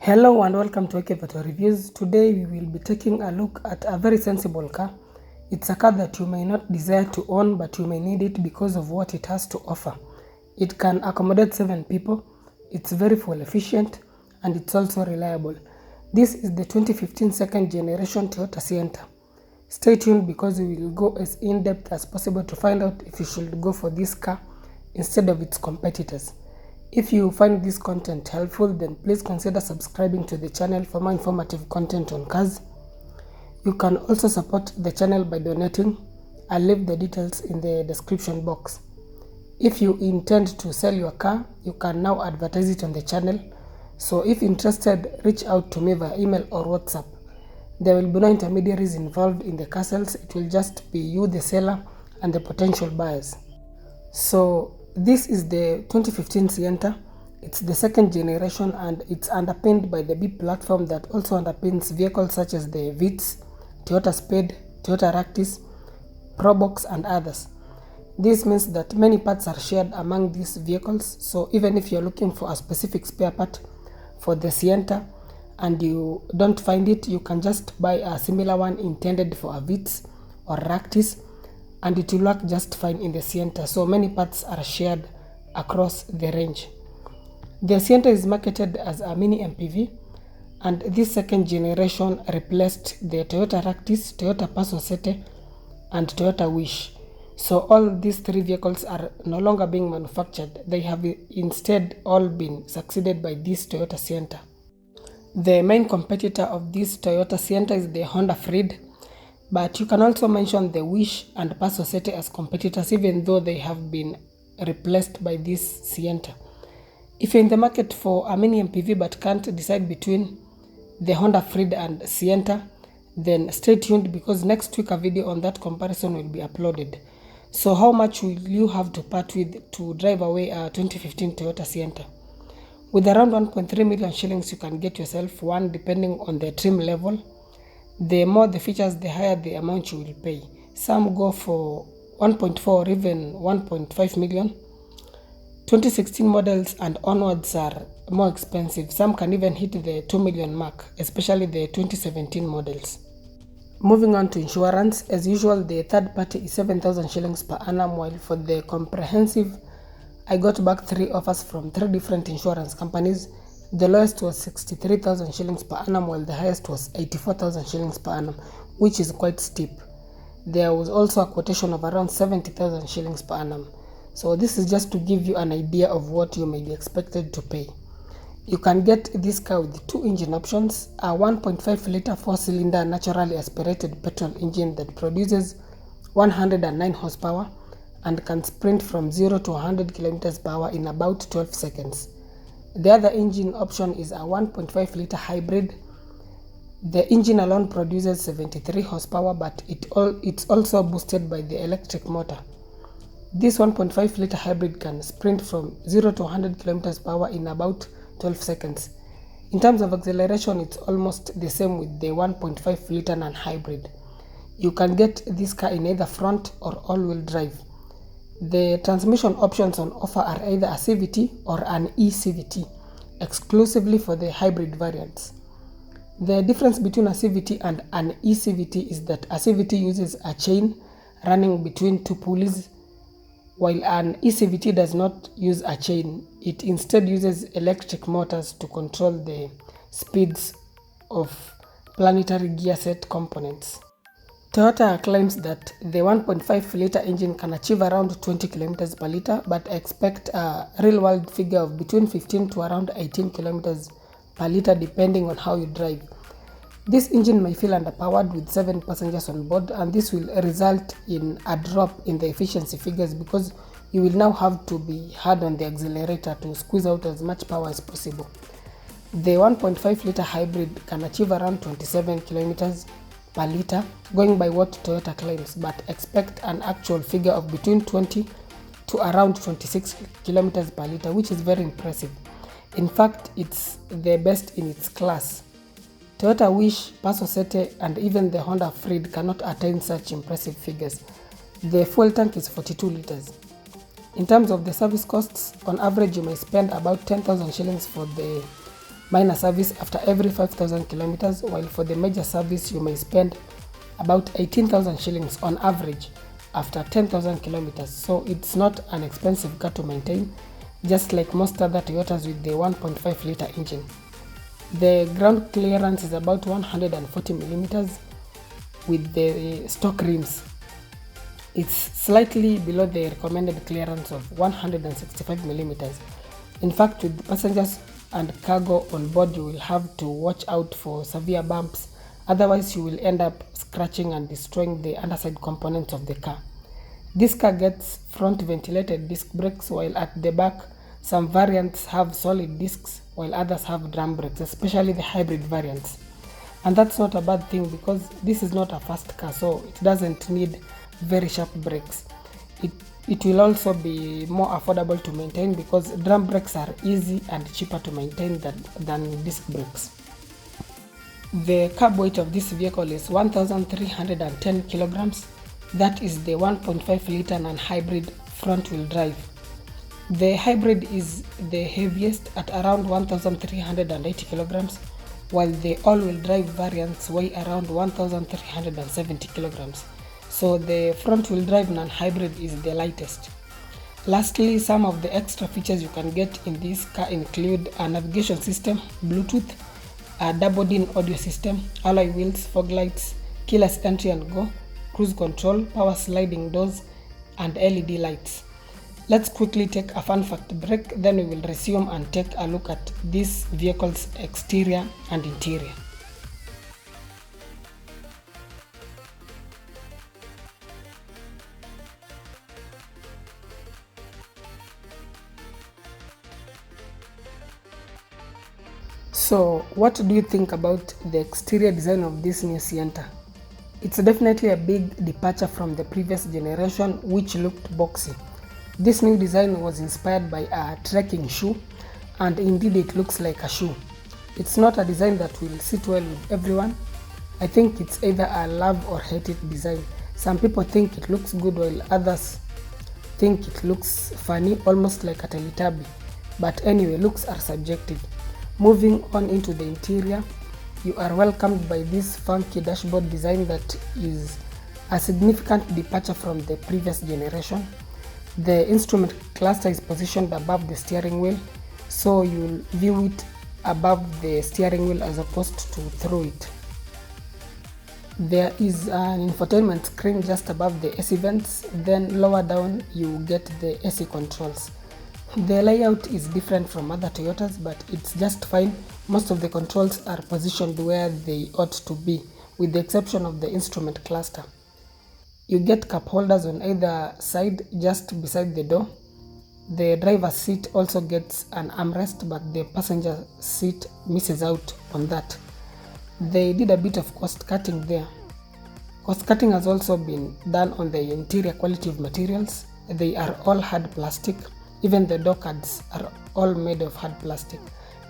Hello and welcome to E-CVT Reviews. Today we will be taking a look at a very sensible car. It's a car that you may not desire to own, but you may need it because of what it has to offer. It can accommodate 7 people, it's very fuel efficient, and it's also reliable. This is the 2015 second generation Toyota Sienta. Stay tuned because we will go as in-depth as possible to find out if you should go for this car instead of its competitors. If you find this content helpful, then please consider subscribing to the channel for more informative content on cars. You can also support the channel by donating. I'll leave the details in the description box. If you intend to sell your car, you can now advertise it on the channel. So if interested, reach out to me via email or WhatsApp. There will be no intermediaries involved in the car sales. It will just be you, the seller, and the potential buyers. So this is the 2015 Sienta. It's the second generation and it's underpinned by the B platform that also underpins vehicles such as the Vitz, Toyota Spade, Toyota Ractis, Probox and others. This means that many parts are shared among these vehicles, so even if you're looking for a specific spare part for the Sienta and you don't find it, you can just buy a similar one intended for a Vitz or Ractis and it will work just fine in the Sienta. So many parts are shared across the range. The Sienta is marketed as a mini MPV, and this second generation replaced the Toyota Ractis, Toyota Sienta, and Toyota Wish. So all these three vehicles are no longer being manufactured. They have instead all been succeeded by this Toyota Sienta. The main competitor of this Toyota Sienta is the Honda Freed, but you can also mention the Wish and Sienta as competitors, even though they have been replaced by this Sienta. If you're in the market for a mini MPV but can't decide between the Honda Freed and Sienta, then stay tuned because next week a video on that comparison will be uploaded. So how much will you have to part with to drive away a 2015 Toyota Sienta? With around 1.3 million shillings, you can get yourself one depending on the trim level. The more the features, the higher the amount you will pay. Some go for 1.4 or even 1.5 million. 2016 models and onwards are more expensive. Some can even hit the 2 million mark, especially the 2017 models. Moving on to insurance, as usual, the third party is 7,000 shillings per annum, while for the comprehensive, I got back 3 offers from 3 different insurance companies. The lowest was 63,000 shillings per annum, while the highest was 84,000 shillings per annum, which is quite steep. There was also a quotation of around 70,000 shillings per annum. So this is just to give you an idea of what you may be expected to pay. You can get this car with 2 engine options, a 1.5 litre 4-cylinder naturally aspirated petrol engine that produces 109 horsepower and can sprint from 0 to 100 km per hour in about 12 seconds. The other engine option is a 1.5 litre hybrid. The engine alone produces 73 horsepower, but it's also boosted by the electric motor. This 1.5 litre hybrid can sprint from 0 to 100 km per hour in about 12 seconds. In terms of acceleration, it's almost the same with the 1.5 litre non-hybrid. You can get this car in either front or all-wheel drive. The transmission options on offer are either a CVT or an E-CVT, exclusively for the hybrid variants. The difference between a CVT and an E-CVT is that a CVT uses a chain running between 2 pulleys, while an E-CVT does not use a chain. It instead uses electric motors to control the speeds of planetary gear set components. Toyota claims that the 1.5 litre engine can achieve around 20 km per litre, but expect a real-world figure of between 15 to around 18 km per litre depending on how you drive. This engine may feel underpowered with 7 passengers on board, and this will result in a drop in the efficiency figures because you will now have to be hard on the accelerator to squeeze out as much power as possible. The 1.5 litre hybrid can achieve around 27 km per litre, going by what Toyota claims, but expect an actual figure of between 20 to around 26 km per litre, which is very impressive. In fact, it's the best in its class. Toyota Wish, Sienta, and even the Honda Freed cannot attain such impressive figures. The fuel tank is 42 liters. In terms of the service costs, on average you may spend about 10,000 shillings for the minor service after every 5,000 kilometers, while for the major service you may spend about 18,000 shillings on average after 10,000 kilometers. So it's not an expensive car to maintain, just like most other Toyotas with the 1.5 liter engine. The ground clearance is about 140 millimeters with the stock rims. It's slightly below the recommended clearance of 165 millimeters. In fact, with passengers and cargo on board, you will have to watch out for severe bumps, otherwise you will end up scratching and destroying the underside components of the car. This car gets front ventilated disc brakes, while at the back some variants have solid discs while others have drum brakes, especially the hybrid variants. And that's not a bad thing because this is not a fast car, so it doesn't need very sharp brakes. It will also be more affordable to maintain because drum brakes are easy and cheaper to maintain than disc brakes. The cab weight of this vehicle is 1,310 kilograms. That is the 1.5 liter non-hybrid front-wheel drive. The hybrid is the heaviest at around 1,380 kilograms, while the all-wheel drive variants weigh around 1,370 kilograms. So the front-wheel drive non-hybrid is the lightest. Lastly, some of the extra features you can get in this car include a navigation system, Bluetooth, a double-din audio system, alloy wheels, fog lights, keyless entry and go, cruise control, power sliding doors, and LED lights. Let's quickly take a fun fact break, then we will resume and take a look at this vehicle's exterior and interior. So, what do you think about the exterior design of this new Sienta? It's definitely a big departure from the previous generation, which looked boxy. This new design was inspired by a trekking shoe, and indeed it looks like a shoe. It's not a design that will sit well with everyone. I think it's either a love or hate it design. Some people think it looks good while others think it looks funny, almost like a Teletubby. But anyway, looks are subjective. Moving on into the interior, you are welcomed by this funky dashboard design that is a significant departure from the previous generation. The instrument cluster is positioned above the steering wheel, so you'll view it above the steering wheel as opposed to through it. There is an infotainment screen just above the AC vents, then lower down you get the AC controls. The layout is different from other Toyotas, but it's just fine. Most of the controls are positioned where they ought to be, with the exception of the instrument cluster. You get cup holders on either side just beside the door. The driver's seat also gets an armrest, but the passenger seat misses out on that. They did a bit of cost cutting there. Cost cutting has also been done on the interior quality of materials. They are all hard plastic. Even the door cards are all made of hard plastic.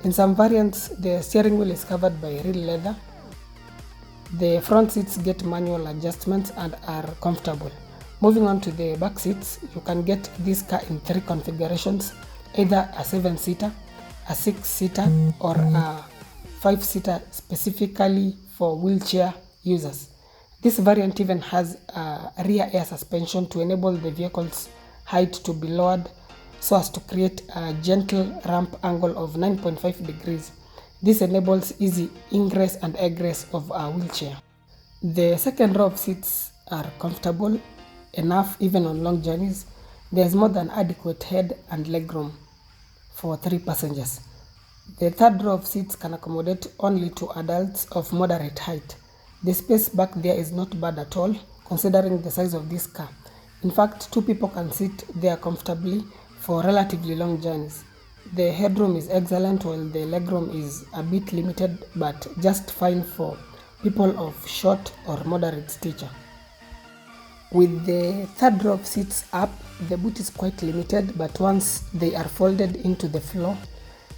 In some variants, the steering wheel is covered by real leather. The front seats get manual adjustments and are comfortable. Moving on to the back seats, you can get this car in 3 configurations, either a 7-seater, a 6-seater, or a 5-seater specifically for wheelchair users. This variant even has a rear air suspension to enable the vehicle's height to be lowered so as to create a gentle ramp angle of 9.5 degrees. This enables easy ingress and egress of a wheelchair. The second row of seats are comfortable enough even on long journeys. There is more than adequate head and legroom for 3 passengers. The third row of seats can accommodate only 2 adults of moderate height. The space back there is not bad at all, considering the size of this car. In fact, 2 people can sit there comfortably for relatively long journeys. The headroom is excellent while the legroom is a bit limited, but just fine for people of short or moderate stature. With the third row of seats up, the boot is quite limited, but once they are folded into the floor,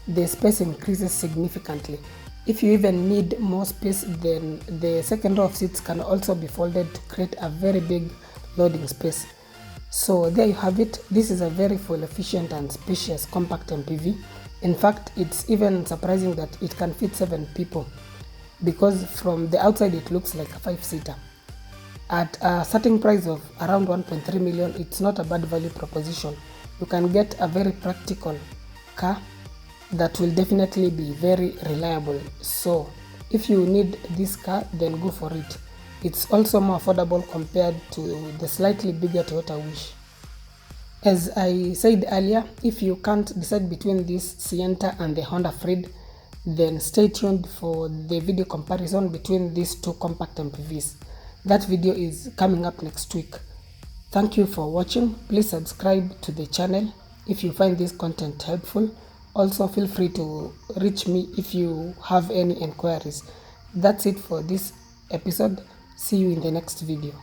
the space increases significantly. If you even need more space, then the second row of seats can also be folded to create a very big loading space. So there you have it. This is a very fuel efficient and spacious compact MPV. In fact, it's even surprising that it can fit 7 people, because from the outside it looks like a 5-seater. At a starting price of around 1.3 million, it's not a bad value proposition. You can get a very practical car that will definitely be very reliable. So if you need this car, then go for it. It's also more affordable compared to the slightly bigger Toyota Wish. As I said earlier, if you can't decide between this Sienta and the Honda Freed, then stay tuned for the video comparison between these two compact MPVs. That video is coming up next week. Thank you for watching. Please subscribe to the channel if you find this content helpful. Also feel free to reach me if you have any inquiries. That's it for this episode. See you in the next video.